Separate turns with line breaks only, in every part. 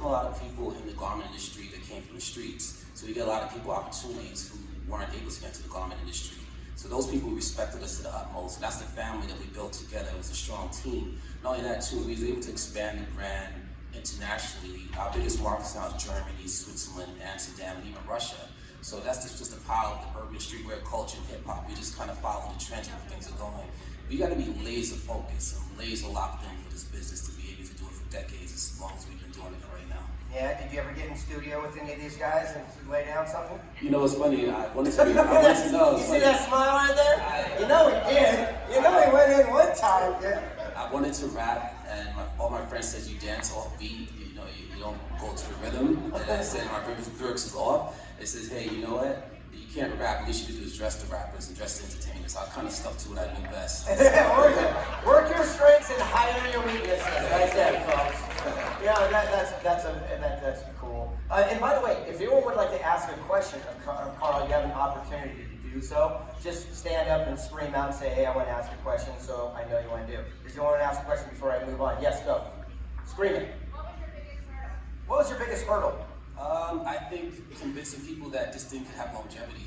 wasn't a lot of people in the garment industry that came from the streets. So we get a lot of people opportunities who weren't able to get into the garment industry. So those people respected us to the utmost. And that's the family that we built together. It was a strong team. Not only that too, we were able to expand the brand internationally. Our biggest markets now is Germany, Switzerland, Amsterdam, and even Russia. So that's just the power of the urban streetwear culture and hip hop. We just kind of follow the trends and where things are going. We got to be laser focused and laser locked in for this business to be able to do it for decades, as long as we've been doing it for right now.
Yeah, did you ever get in studio with any of these guys and lay down something?
You know, it's funny, I wanted to be, I wanted to know.
You see that smile right there? You know he did. You know he went in one time, yeah.
I wanted to rap, and all my friends said you dance off beat, you know, you don't go to the rhythm. And I said my lyrics is off. It says, hey, you know what? You can't rap, at least you can do is dress the rappers and dress the entertainers. So I kind of stuck to what I knew best.
Work your strengths and hide your weaknesses. Right there, folks. Yeah, that's cool. And by the way, if anyone would like to ask a question of Karl, you have an opportunity to do so. Just stand up and scream out and say, hey, I want to ask a question, so I know you want to do. Does anyone want to ask a question before I move on? Yes, go. Scream it. What was your biggest hurdle?
I think convincing people that this thing could have longevity,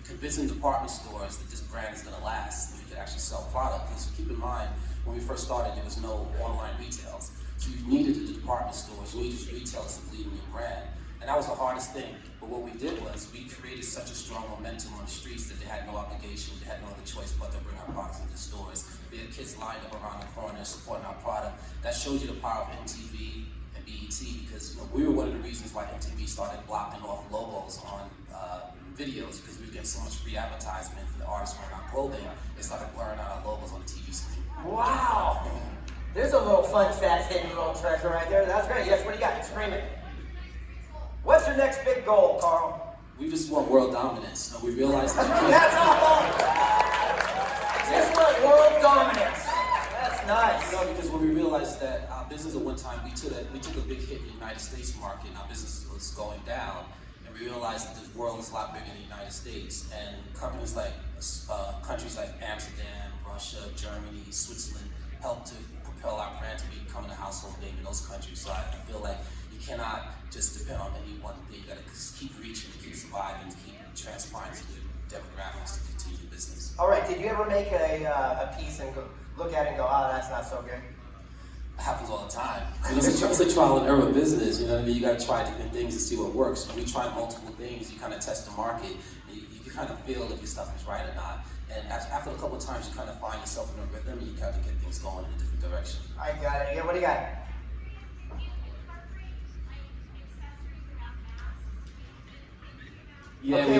convincing department stores that this brand is going to last, and we could actually sell product. Because keep in mind, when we first started, there was no online retails. So you needed the department stores, you needed retailers to believe in your brand. And that was the hardest thing. But what we did was we created such a strong momentum on the streets that they had no obligation, they had no other choice but to bring our products into the stores. We had kids lined up around the corner supporting our product. That shows you the power of MTV and BET, because we were one of the reasons why MTV started blocking off logos on videos, because we were getting so much free advertisement for the artists wearing our clothing. They started blurring out our logos on the TV screen.
Wow! There's a little fun fact, hidden little treasure right there. That's great. Yes, what do you got? Scream it. What's your next big goal, Karl?
We just want world dominance. We realized that
that's all. Just want world dominance. That's nice.
Because when we realized that our business at one time, we took a big hit in the United States market, and our business was going down. And we realized that the world is a lot bigger than the United States. And companies like, countries like Amsterdam, Russia, Germany, Switzerland, helped to propel our brand to becoming a household name in those countries. So I feel like you cannot just depend on any one thing. You gotta keep reaching, keep surviving, keep transpiring to the demographics to continue the business.
All right, did you ever make a piece and look at it and go, oh, that's not so good?
It happens all the time. It's a trial and error business, you know what I mean? You gotta try different things to see what works. When you try multiple things, you kind of test the market, and you can kind of feel if your stuff is right or not. And after a couple of times, you kind of find yourself in a rhythm, and you kind of get things going in a different direction.
I got it. Yeah, what do you got?
Yeah,
okay,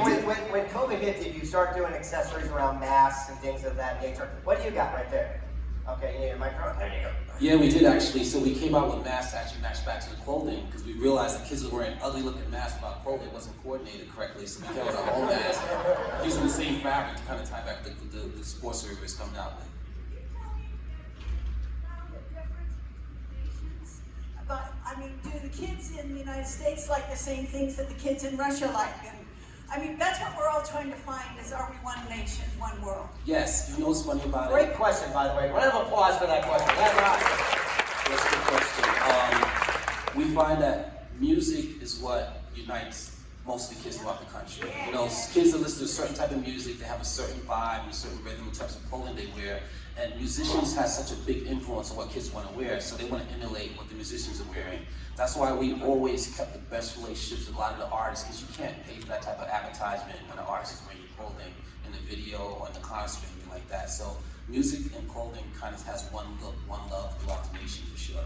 when COVID hit, did you start doing accessories around masks and things of that nature? What do you got right there? Okay, you need a microphone? There you go.
Yeah, we did actually. So we came out with masks that actually matched back to the clothing, because we realized that kids were wearing ugly looking masks without clothing. It wasn't coordinated correctly, so we came with our own mask, using the same fabric to kind of tie back the sports wear was coming out with.
But, I mean, do the kids in the United States like the same things that the kids in Russia like? And, I mean, that's what we're all trying to find is, are we one nation, one world?
Yes, you know what's funny about it?
Great question, by the way. Round of applause for that question. That's
right. That's a good question. We find that music is what unites most of the kids throughout the country. You know, kids that listen to a certain type of music, they have a certain vibe, a certain rhythm, the types of clothing they wear. And musicians have such a big influence on what kids want to wear, so they want to emulate what the musicians are wearing. That's why we always kept the best relationships with a lot of the artists, because you can't pay for that type of advertisement when an artist is wearing your clothing in the video or in the concert or anything like that. So music and clothing kind of has one look, one love throughout the nation for sure.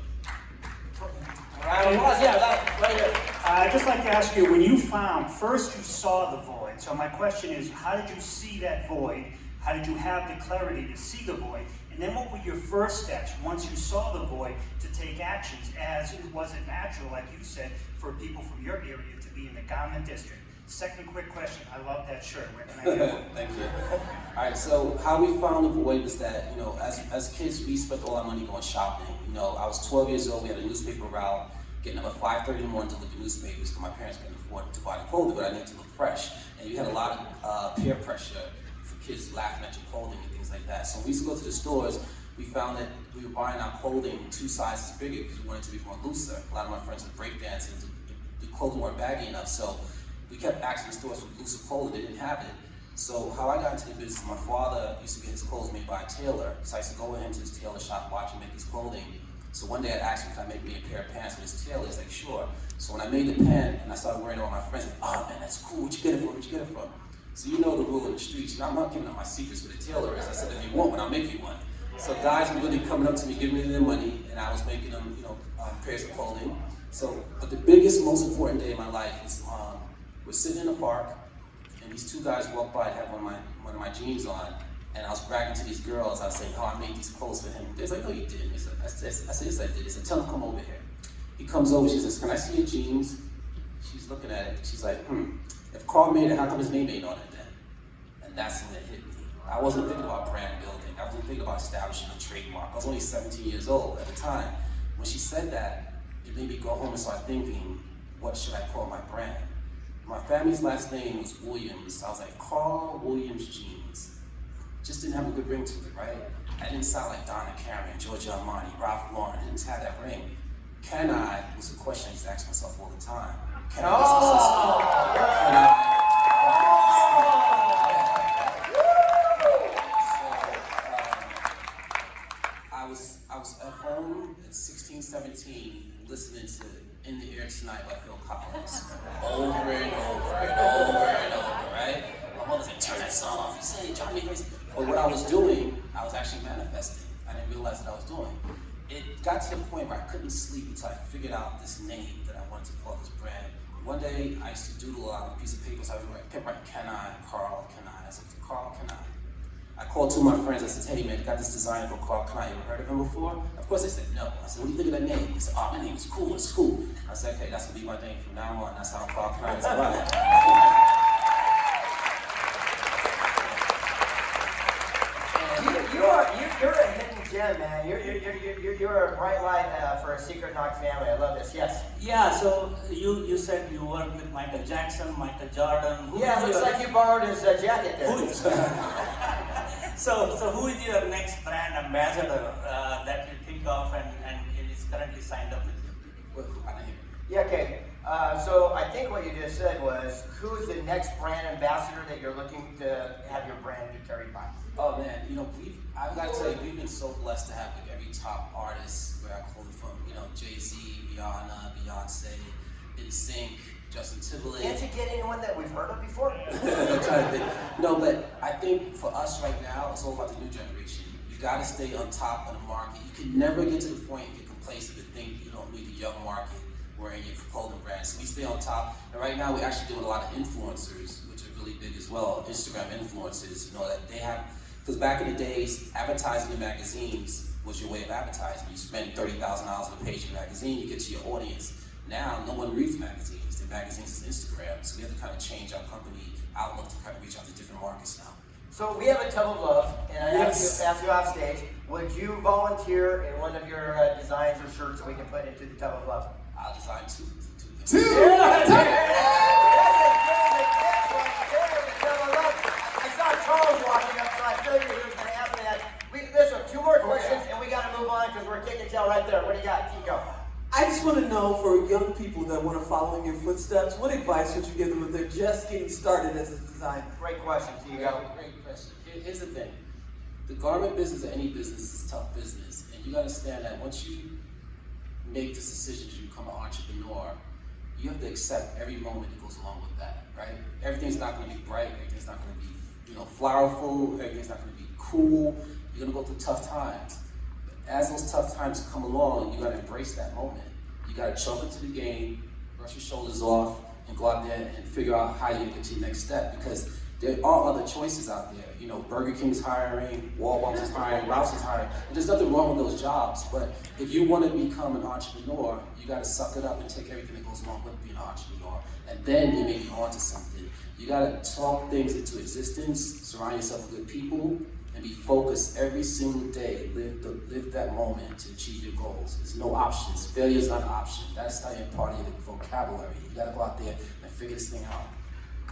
I'd just like to ask you, when you found, first you saw the void, so my question is, how did you see that void? How did you have the clarity to see the void? And then what were your first steps once you saw the void to take actions, as it wasn't natural, like you said, for people from your area to be in the garment district? Second quick question, I love that shirt, where can I get it?
Thank you. All right, so how we found the void was that, you know, as kids, we spent all our money going shopping. You know, I was 12 years old, we had a newspaper route, getting up at 5:30 in the morning to look at newspapers, because my parents couldn't afford to buy the clothing, but I needed to look fresh. And you had a lot of peer pressure for kids laughing at your clothing and things like that. So we used to go to the stores, we found that we were buying our clothing 2 sizes bigger because we wanted to be more looser. A lot of my friends were breakdancing, the clothing weren't baggy enough, so we kept asking stores for looser clothing, they didn't have it. So how I got into the business, my father used to get his clothes made by a tailor, so I used to go with him to his tailor shop, watch him make his clothing. So one day I asked him, can I make me a pair of pants with his tailor? He's like, sure. So when I made the pant and I started wearing it on my friends, like, oh man, that's cool, where'd you get it from, where'd you get it from? So you know the rule in the streets, and I'm not giving up my secrets with the tailor is. I said, if you want one, I'll make you one. So guys were really coming up to me, giving me their money, and I was making them, pairs of clothing. So, but the biggest, most important day of my life is we're sitting in the park, and these 2 guys walked by and had one of my jeans on, and I was bragging to these girls. I was saying, oh, I made these clothes for him. They're like, no, you didn't. I said, yes, I did. He said, tell him, come over here. He comes over, she says, can I see your jeans? She's looking at it, she's like, if Karl made it, how come his name ain't on it then? And that's when it hit me. I wasn't thinking about brand building. I wasn't thinking about establishing a trademark. I was only 17 years old at the time. When she said that, it made me go home and start thinking, what should I call my brand? My family's last name was Williams. I was like, Karl Williams Jeans. Just didn't have a good ring to it, right? I didn't sound like Donna Karan, Giorgio Armani, Ralph Lauren. I didn't have that ring. Can I was a question I used to ask myself all the time. Can I be successful? Can I was at home at 16, 17, listening to In the Air Tonight by Phil Collins. Over and over and over and over, right? My mother's like, turn that song off, you say, drive me crazy. But what I was doing, I was actually manifesting. I didn't realize what I was doing. It got to the point where I couldn't sleep until I figured out this name that I wanted to call this brand. One day, I used to doodle on a piece of paper, so I kept writing, can I, Karl, can I? I said, Karl, can I? I called 2 of my friends, I said, hey man, I got this design for Karl Kani, you ever heard of him before? Of course they said no. I said, what do you think of that name? They said, oh, my name is cool, it's cool. I said, okay, that's gonna be my name from now on, that's how Karl Kani is about.
You're a hidden gem, man. You're a bright light for a secret knock family. I love this. Yes.
Yeah, so you said you worked with Michael Jackson, Michael Jordan.
Yeah, looks like you borrowed his jacket there.
So who is your next brand ambassador that you think of and is currently signed up with you?
Yeah, okay. So I think what you just said was, who is the next brand ambassador that you're looking to have your brand be carried by?
Oh man, I've got to tell you, we've been so blessed to have like every top artist where I quote from, Jay-Z, Rihanna, Beyonce, NSYNC, Justin Timberlake.
Can't you get anyone that we've heard of before?
I'm trying to think. No, but I think for us right now, it's all about the new generation. You got to stay on top of the market. You can never get to the point and get complacent and think you don't need the young market wearing your clothing brand. So we stay on top. And right now, we're actually doing a lot of influencers, which are really big as well. Instagram influencers, that they have. Because back in the days, advertising in magazines was your way of advertising. You spend $30,000 on a page in a magazine, you get to your audience. Now, no one reads magazines. Their magazines is Instagram. So we have to kind of change our company outlook to kind of reach out to different markets now.
So we have a tub of love, and I have to ask you off stage, would you volunteer in one of your designs or shirts we can put into the tub of love?
I'll design two.
I saw Charles walking up, so I figured he was going to ask me that. Listen, 2 more questions, and we got to move on because we're kicking tail right there. What do you got? Keep going.
I just want to know, for young people that want to follow in your footsteps, what advice would you give them if they're just getting started as a designer?
Great question. Here you go.
Great question. Here's the thing. The garment business or any business is tough business. And you got to understand that once you make this decision to become an entrepreneur, you have to accept every moment that goes along with that, right? Everything's not going to be bright. Everything's not going to be, flowerful. Everything's not going to be cool. You're going to go through tough times. But as those tough times come along, you got to embrace that moment. You got to choke into the game, brush your shoulders off, and go out there and figure out how you're going to get to your next step. Because there are other choices out there. Burger King's hiring, Walmart is hiring, Ralph's is hiring. And there's nothing wrong with those jobs, but if you want to become an entrepreneur, you got to suck it up and take everything that goes along with being an entrepreneur. And then you may be onto something. You got to talk things into existence, surround yourself with good people, and be focused every single day. Live that moment to achieve your goals. There's no options. Failure's not an option. That's not even part of your vocabulary. You got to go out there and figure this thing out.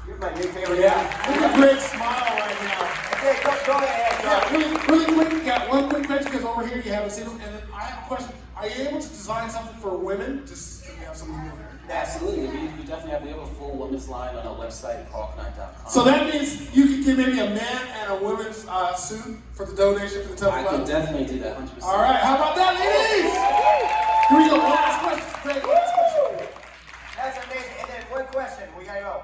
You're my new favorite.
Yeah, look at Greg's smile right now.
Okay, go ahead,
Yeah,
John.
really quick, yeah, one quick question, because over here you have a single, and then I have a question. Are you able to design something for women? Just, we have something over here.
Absolutely, we definitely have a full women's line on our website, karlkani.com.
So that means you could give maybe a man and a women's suit for the donation for the Tough
I
Club?
can definitely do that 100%.
All right, how about that, ladies? Here we go, one last question. Greg, one last question.
That's amazing. And then one question, we gotta go.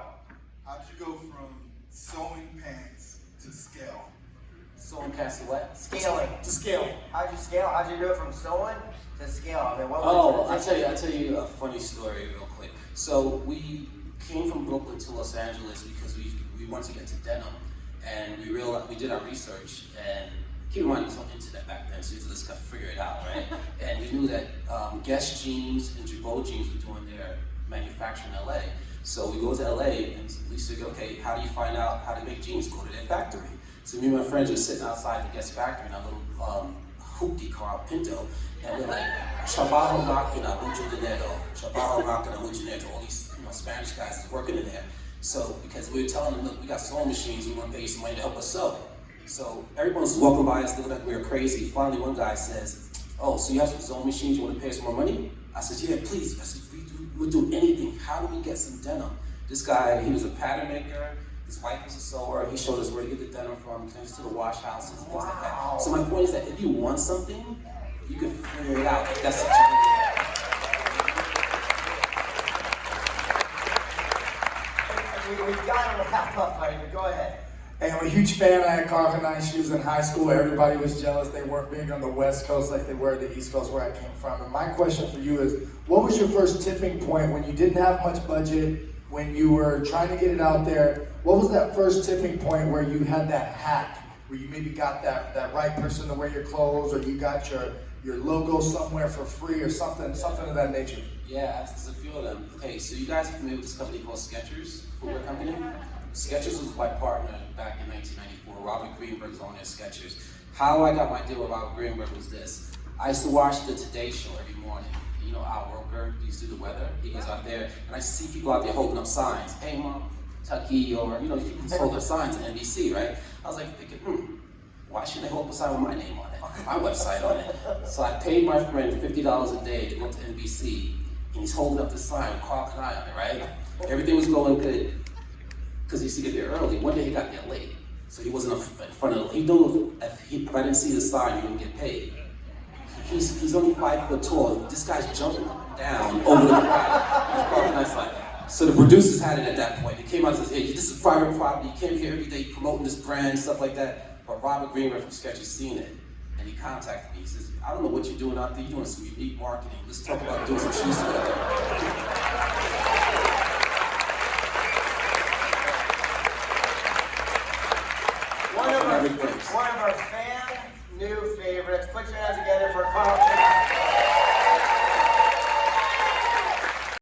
How'd you go from sewing pants to scale?
Sewing pants to what?
Scaling.
To scale.
How'd you scale? How'd you do it from sewing to scale? I mean, what
Oh,
was
I'll tell you a funny story real quick. So we came from Brooklyn to Los Angeles because we wanted to get into denim, and we realized we did our research, and keep in mind there's no internet back then, so you just gotta figure it out, right? And we knew that Guess jeans and Jabot jeans were doing their manufacturing in LA. So we go to LA and we said, okay, how do you find out how to make jeans? Go to their factory. So me and my friends were sitting outside the Guess factory in our little hoopty car, Pinto, and we're like, trabajo máquina, mucho dinero, trabajo máquina, mucho dinero. All these Spanish guys is working in there. So because we were telling them, look, we got sewing machines, we want to pay you some money to help us sew. So everyone was walking by us, looking like we were crazy. Finally, one guy says, oh, so you have some sewing machines, you want to pay us some more money? I said, yeah, please. I said, we'll do anything. How do we get some denim? This guy, he was a pattern maker. His wife was a sewer. He showed us where to get the denim from. He connected to the wash houses and things like that. So my point is that if you want something, you can figure it out. If that's what you
We've got to wrap up, buddy, but go ahead.
Hey, I'm a huge fan. I had Karl Kani shoes in high school. Everybody was jealous. They weren't big on the West Coast like they were the East Coast where I came from. And my question for you is, what was your first tipping point when you didn't have much budget, when you were trying to get it out there? What was that first tipping point where you had that hack, where you maybe got that right person to wear your clothes, or you got your logo somewhere for free or something of that nature?
Yeah, there's a few of them. Okay, so you guys are familiar with this company called Skechers, footwear company? Skechers was my partner back in 1994. Robert Greenberg's on their Skechers. How I got my deal with Robert Greenberg was this. I used to watch the Today Show every morning. You know, Al Roker, he used to do the weather. He goes out there, and I see people out there holding up signs. Hey, Mom, Tucky, or, people just hold up signs at NBC, right? I was like thinking, why shouldn't they hold up a sign with my name on it, my website on it? So I paid my friend $50 a day to go to NBC, and he's holding up the sign with Karl Kani on it, right? Everything was going good, because he used to get there early. One day he got there late, so he wasn't up in front of, he knew if I didn't see the sign, he wouldn't get paid. He's only 5 foot tall. This guy's jumping down over the crowd. So the producers had it at that point. They came out and said, hey, this is private property. You came here every day promoting this brand, stuff like that. But Robert Greenberg from Skechers seen it, and he contacted me. He says, I don't know what you're doing out there. You're doing some unique marketing. Let's talk about doing some shoes together.
One of our fan new favorites. Put your hands together for